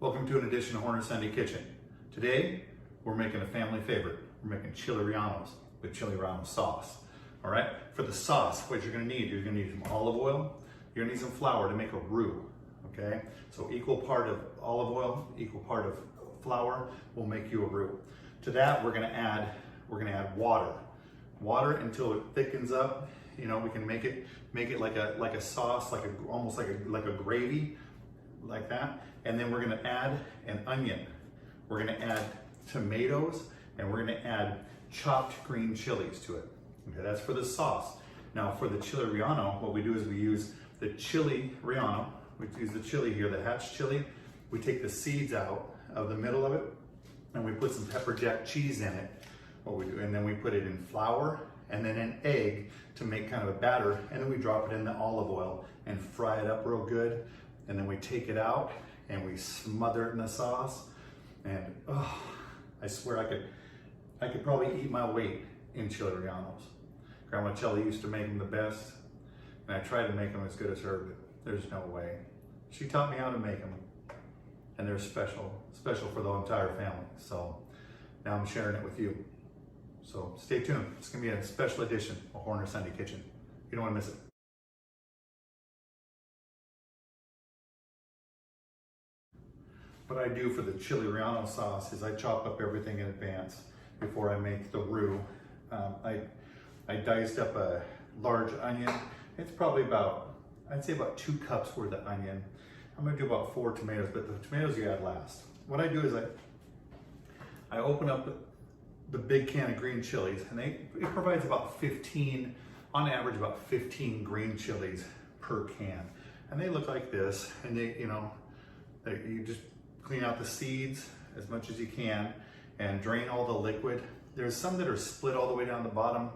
Welcome to an edition of Horner Sunday Kitchen. Today, we're making a family favorite. We're making Chili Rellanos with Chili Rellanos sauce. All right, for the sauce, what you're gonna need some olive oil, you're gonna need some flour to make a roux, okay? So equal part of olive oil, equal part of flour will make you a roux. To that, we're gonna add water. Water until it thickens up. You know, we can make it like a sauce, almost like a gravy, like that. And then we're gonna add an onion. We're gonna add tomatoes, and we're gonna add chopped green chilies to it. Okay, that's for the sauce. Now for the chili rellano, what we do is we use the chili rellano. We use the chili here, the hatch chili. We take the seeds out of the middle of it, and we put some pepper jack cheese in it. And then we put it in flour and then an egg to make kind of a batter, and then we drop it in the olive oil and fry it up real good. And then we take it out and we smother it in the sauce. And oh, I swear I could probably eat my weight in chili rellanos. Grandma Chili used to make them the best, and I tried to make them as good as her, but there's no way. She taught me how to make them, and they're special for the entire family. So now I'm sharing it with you. So stay tuned. It's gonna be a special edition of Horner Sunday Kitchen. You don't wanna miss it. What I do for the chili rellano sauce is I chop up everything in advance before I make the roux. I diced up a large onion. It's probably I'd say about 2 cups worth of onion. I'm gonna do about 4 tomatoes, but the tomatoes you add last. What I do is I open up the big can of green chilies, and it provides about 15, on average about 15 green chilies per can. And they look like this, and you just clean out the seeds as much as you can and drain all the liquid. There's some that are split all the way down the bottom.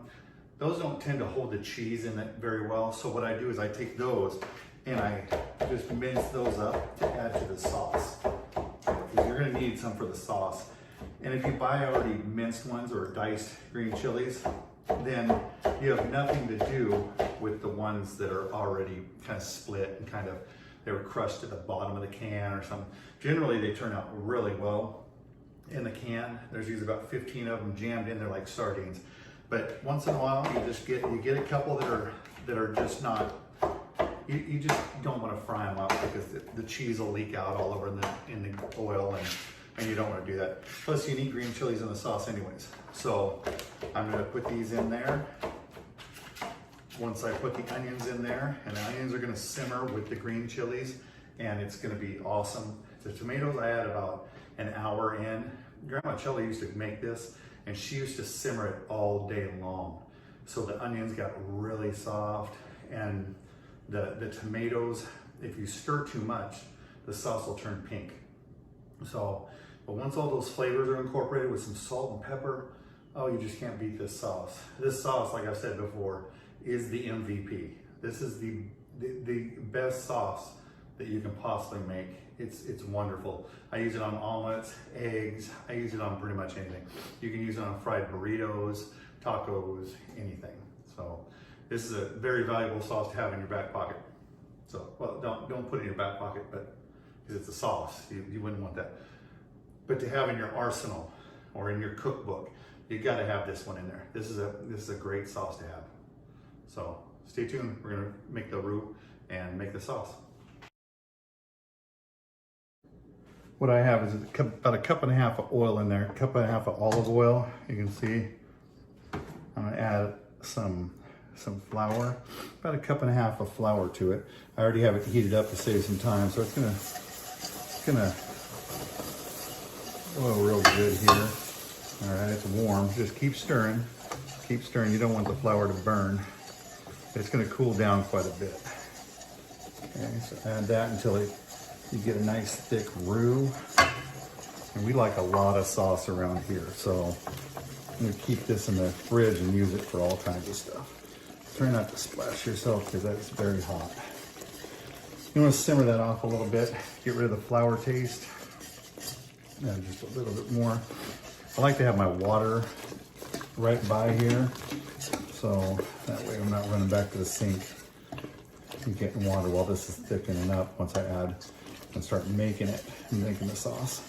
Those don't tend to hold the cheese in it very well. So what I do is I take those and I just mince those up to add to the sauce. Because you're gonna need some for the sauce. And if you buy already minced ones or diced green chilies, then you have nothing to do with the ones that are already kind of split and they were crushed at the bottom of the can or something. Generally, they turn out really well in the can. There's usually about 15 of them jammed in there like sardines. But once in a while, you get a couple that are just not. You just don't want to fry them up because the cheese will leak out all over in the oil, and you don't want to do that. Plus, you need green chilies in the sauce anyways. So I'm going to put these in there. Once I put the onions in there, and the onions are gonna simmer with the green chilies, and it's gonna be awesome. The tomatoes I add about an hour in. Grandma Chili used to make this, and she used to simmer it all day long. So the onions got really soft, and the tomatoes, if you stir too much, the sauce will turn pink. So, but once all those flavors are incorporated with some salt and pepper, oh, you just can't beat this sauce. This sauce, like I've said before, is the MVP. This is the best sauce that you can possibly make. It's wonderful. I use it on omelets, eggs. I use it on pretty much anything. You can use it on fried burritos, tacos, anything. So this is a very valuable sauce to have in your back pocket. So, well, don't put it in your back pocket, but because it's a sauce, you wouldn't want that. But to have in your arsenal or in your cookbook, you got to have this one in there. This is a great sauce to have. So stay tuned. We're gonna make the roux and make the sauce. What I have is about 1.5 cups of oil in there, 1.5 cups of olive oil. You can see I'm gonna add some flour, about 1.5 cups of flour to it. I already have it heated up to save some time, so it's gonna oil real good here. All right, it's warm. Just keep stirring. Keep stirring. You don't want the flour to burn. It's going to cool down quite a bit. Okay, so add that until you get a nice thick roux. And we like a lot of sauce around here, so I'm going to keep this in the fridge and use it for all kinds of stuff. Try not to splash yourself because that's very hot. You want to simmer that off a little bit, get rid of the flour taste. And just a little bit more. I like to have my water right by here, so that way I'm not running back to the sink and getting water while this is thickening up once I add and start making the sauce.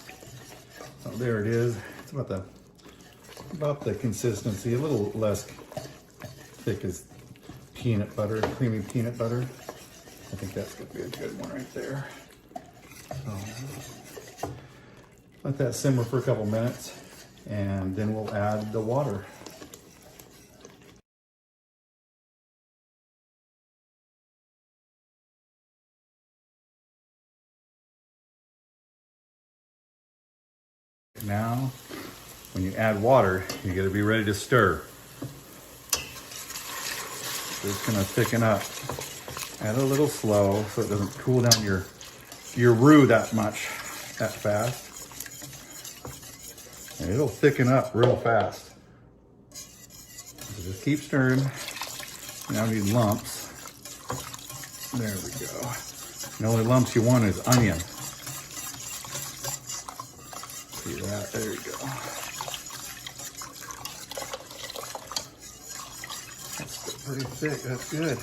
So there it is. It's about the consistency, a little less thick as peanut butter, creamy peanut butter. I think that's gonna be a good one right there. So let that simmer for a couple minutes, and then we'll add the water. Now, when you add water, you gotta be ready to stir. It's gonna thicken up. Add a little slow so it doesn't cool down your roux that fast. And it'll thicken up real fast. So just keep stirring. Now we need lumps. There we go. The only lumps you want is onion. See that? There you go. That's still pretty thick. That's good.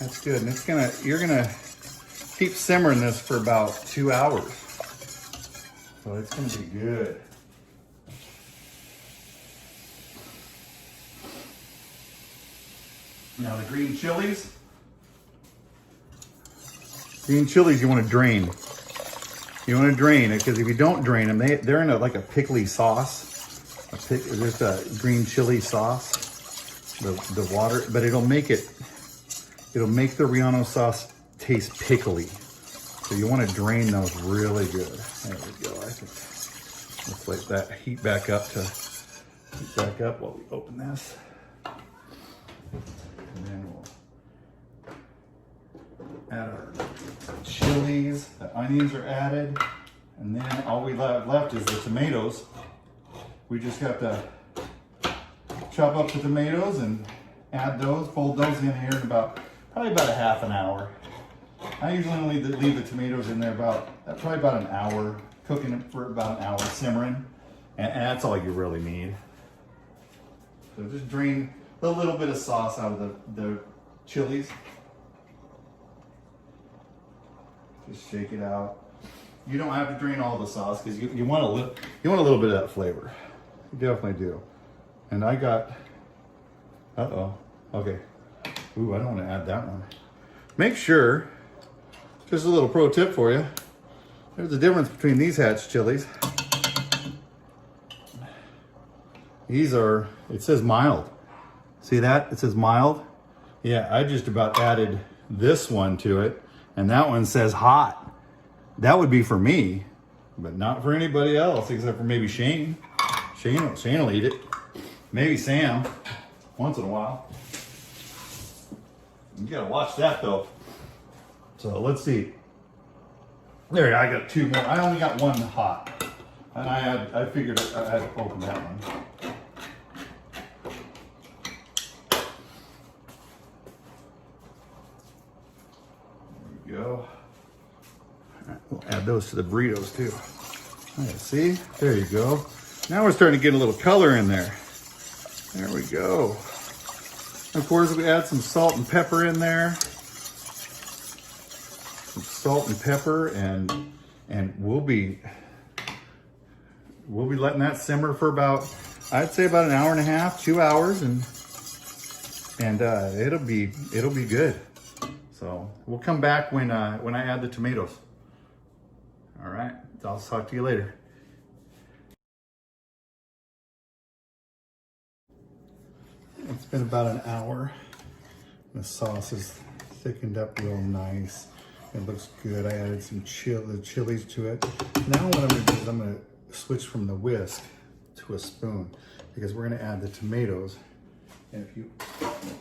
That's good. And you're gonna keep simmering this for about 2 hours. So it's gonna be good. Now the green chilies you want to drain. You want to drain it because if you don't drain them, they're in like a pickly sauce. There's a green chili sauce, the water, but it'll make the Rellanos sauce taste pickly. So you want to drain those really good. There we go. I think let's let that heat back up while we open this. And then we'll add our chilies. The onions are added. And then all we have left is the tomatoes. We just have to chop up the tomatoes and add those, fold those in here in probably about a half an hour. I usually only leave the tomatoes in there probably about an hour, cooking it for about an hour, simmering. And that's all you really need. So just drain a little bit of sauce out of the chilies. Just shake it out. You don't have to drain all the sauce because you want a little bit of that flavor. You definitely do. And I got, okay. Ooh, I don't want to add that one. Make sure, just a little pro tip for you. There's a difference between these hatch chilies. It says mild. See that? It says mild. Yeah, I just about added this one to it, and that one says hot. That would be for me, but not for anybody else except for maybe Shane. Shane will eat it. Maybe Sam, once in a while. You gotta watch that though. So let's see. There, I got 2 more. I only got 1 hot, and I figured I had to open that one. Go. All right, we'll add those to the burritos too. All right, see, there you go. Now we're starting to get a little color in there. There we go. Of course, we add some salt and pepper in there. Some salt and pepper, and we'll be letting that simmer for about, I'd say about an hour and a half, 2 hours, and it'll be good. So we'll come back when I add the tomatoes. All right, I'll talk to you later. It's been about an hour. The sauce is thickened up real nice. It looks good. I added some chilies to it. Now what I'm gonna do is I'm gonna switch from the whisk to a spoon because we're gonna add the tomatoes. And if you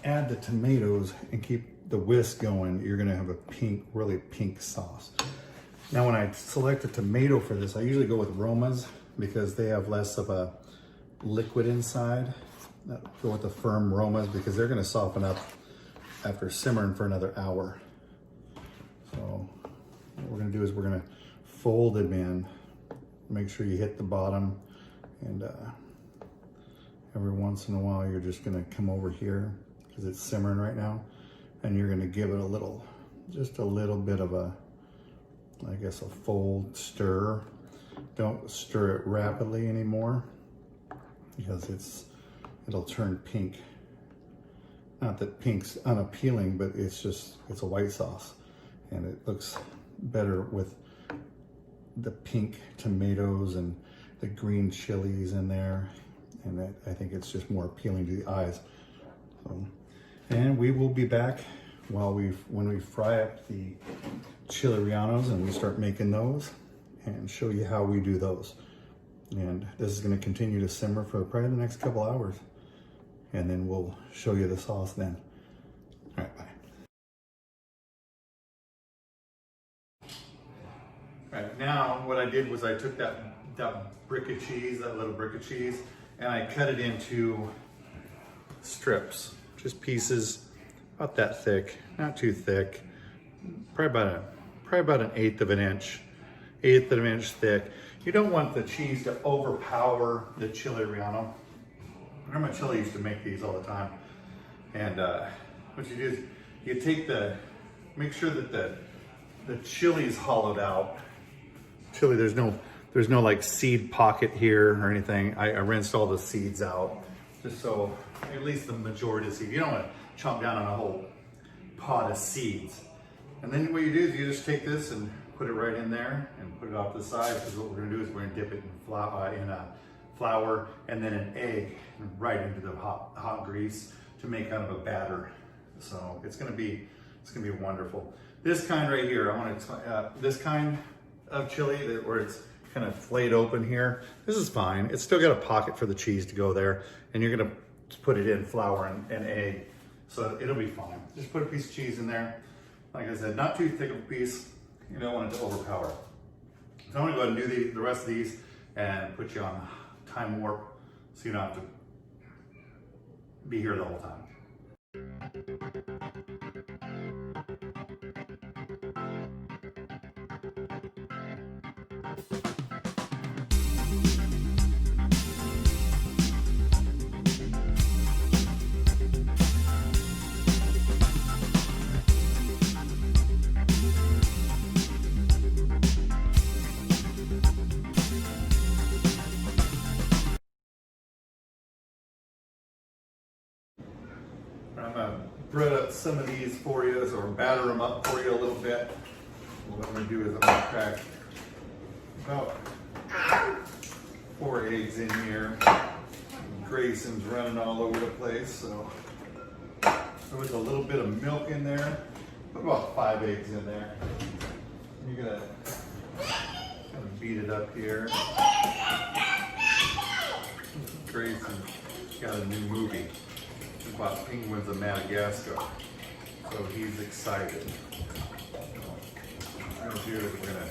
add the tomatoes and keep the whisk going, you're gonna have a really pink sauce. Now when I select a tomato for this, I usually go with Romas because they have less of a liquid inside. Go with the firm Romas because they're gonna soften up after simmering for another hour. So what we're gonna do is we're gonna fold them in, make sure you hit the bottom, and every once in a while you're just gonna come over here because it's simmering right now, and you're gonna give it just a little bit of a I guess a fold stir. Don't stir it rapidly anymore because it'll turn pink. Not that pink's unappealing, but it's a white sauce and it looks better with the pink tomatoes and the green chilies in there. And I think it's just more appealing to the eyes. So, and we will be back when we fry up the Chili Rellanos and we start making those and show you how we do those. And this is going to continue to simmer for probably the next couple hours. And then we'll show you the sauce then. All right, bye. All right, now what I did was I took that brick of cheese, that little brick of cheese, and I cut it into strips, just pieces about that thick, not too thick, probably about an eighth of an inch thick. You don't want the cheese to overpower the Chili Rellano. Grandma Chili used to make these all the time, and what you do is you make sure that the chili's hollowed out. Chili, there's no like seed pocket here or anything. I rinsed all the seeds out, just so at least the majority of the seeds. You don't want to chomp down on a whole pot of seeds. And then what you do is you just take this and put it right in there and put it off to the side, because what we're going to do is we're going to dip it in flour and then an egg right into the hot grease to make kind of a batter. So it's going to be wonderful. This kind right here, I want to this kind of chili where it's kind of flayed open here. This is fine. It's still got a pocket for the cheese to go there, and you're going to put it in flour and egg, so it'll be fine. Just put a piece of cheese in there. Like I said, not too thick of a piece. You don't want it to overpower. So I'm gonna go ahead and do the rest of these and put you on time warp so you don't have to be here the whole time. I'm gonna bread up some of these for you, or batter them up for you a little bit. What I'm gonna do is I'm gonna crack about 4 eggs in here. Grayson's running all over the place, so there was a little bit of milk in there. Put about 5 eggs in there. You're gonna kind of beat it up here. Grayson's got a new movie about penguins of Madagascar, so he's excited. What we're gonna do is we're gonna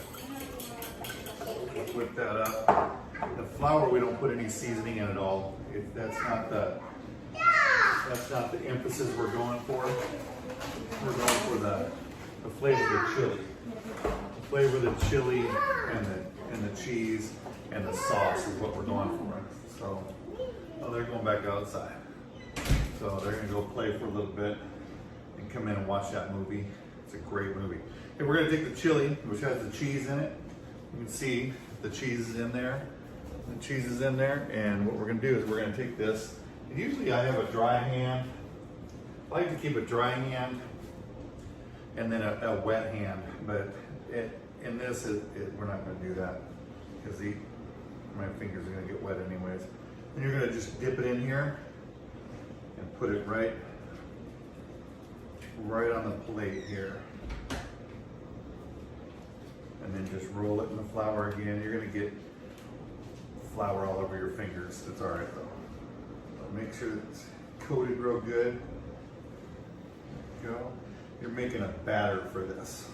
whip that up. The flour, we don't put any seasoning in at all. That's not the emphasis we're going for. We're going for the flavor of the chili. The flavor of the chili and the cheese and the sauce is what we're going for. So, oh, they're going back outside. So they're gonna go play for a little bit and come in and watch that movie. It's a great movie. Okay, we're gonna take the chili, which has the cheese in it. You can see the cheese is in there. The cheese is in there, and what we're gonna do is we're gonna take this. And usually I have a dry hand. I like to keep a dry hand and then a wet hand, but in this, we're not gonna do that because my fingers are gonna get wet anyways. And you're gonna just dip it in here and put it right on the plate here. And then just roll it in the flour again. You're gonna get flour all over your fingers. It's all right though. So make sure it's coated real good. There you go. You're making a batter for this.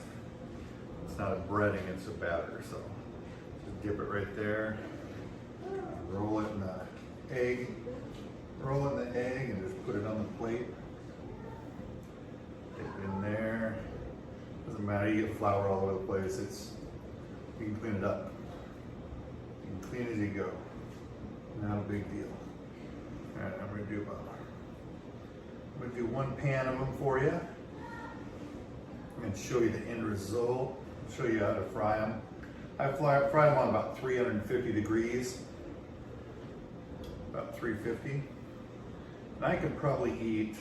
It's not a breading, it's a batter. So just dip it right there. Roll it in the egg. Roll in the egg and just put it on the plate. Dip it in there. Doesn't matter, you get flour all over the place. You can clean it up. You can clean as you go. Not a big deal. All right, I'm gonna do one pan of them for you. I'm gonna show you the end result. show you how to fry them. I fry them on about 350 degrees, about 350. And I could probably eat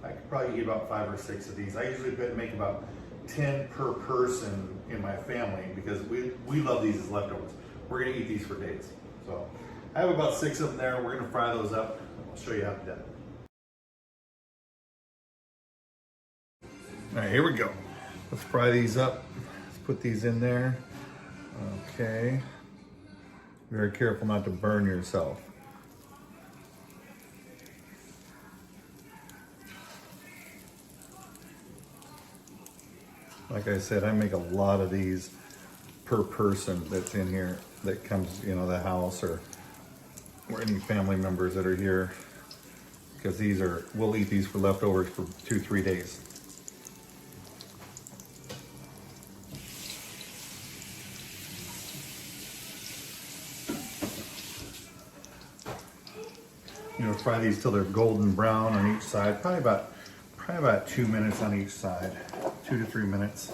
about 5 or 6 of these. I usually make about 10 per person in my family because we love these as leftovers. We're gonna eat these for days. So I have about 6 of them there. We're gonna fry those up. I'll show you how to do it. All right, here we go. Let's fry these up. Let's put these in there. Okay. Very careful not to burn yourself. Like I said, I make a lot of these per person that's in here that comes, you know, the house or any family members that are here, because we'll eat these for leftovers for 2-3 days. You know, fry these till they're golden brown on each side, probably about 2 minutes on each side, 2 to 3 minutes,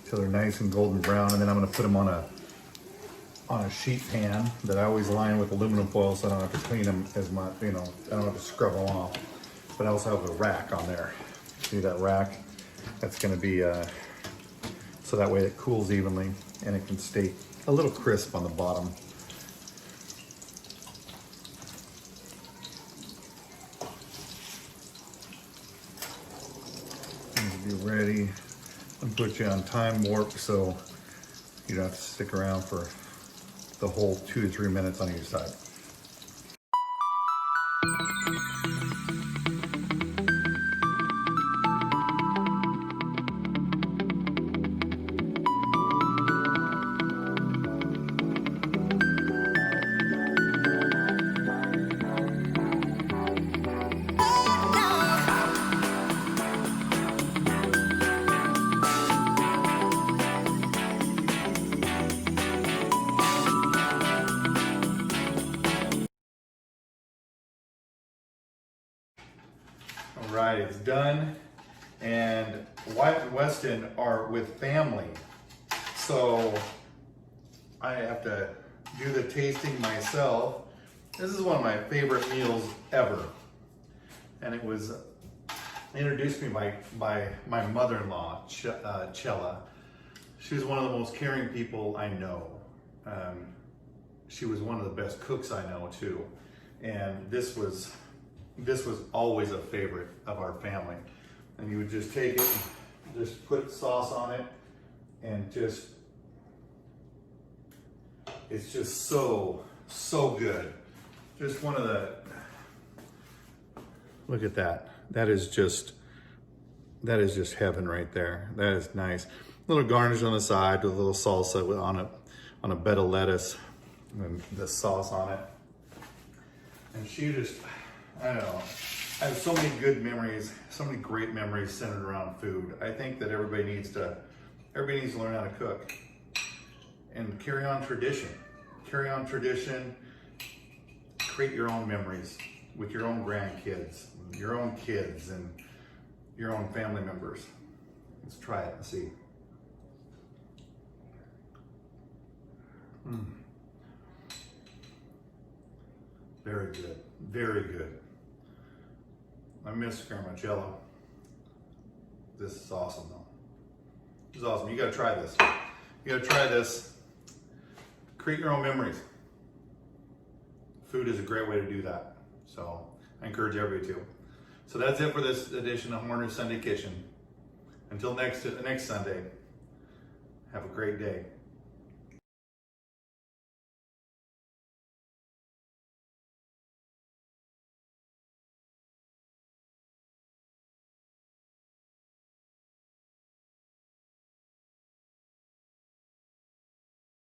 till they're nice and golden brown. And then I'm going to put them on a sheet pan that I always line with aluminum foil, so I don't have to clean them as much. You know, I don't have to scrub them off. But I also have a rack on there. See that rack? That's going to be so that way it cools evenly and it can stay a little crisp on the bottom. Be ready and put you on time warp so you don't have to stick around for the whole 2 to 3 minutes on each side. All right, it's done. And Wyatt and Weston are with family. So I have to do the tasting myself. This is one of my favorite meals ever. And it was introduced me by my mother-in-law, Chella. She was one of the most caring people I know. She was one of the best cooks I know too. And this was always a favorite of our family. And you would just take it and just put sauce on it and it's just so good. Just one of the, look at that. That is just heaven right there. That is nice. Little garnish on the side with a little salsa on a bed of lettuce and the sauce on it. And she just, I don't know. I have so many good memories, so many great memories centered around food. I think that everybody needs to learn how to cook and carry on tradition. Carry on tradition, create your own memories with your own grandkids, your own kids, and your own family members. Let's try it and see. Very good, very good. I miss Grandma Chella. This is awesome though. This is awesome. You gotta try this. You gotta try this. Create your own memories. Food is a great way to do that. So I encourage everybody to. So that's it for this edition of Horner's Sunday Kitchen. Until next Sunday, have a great day.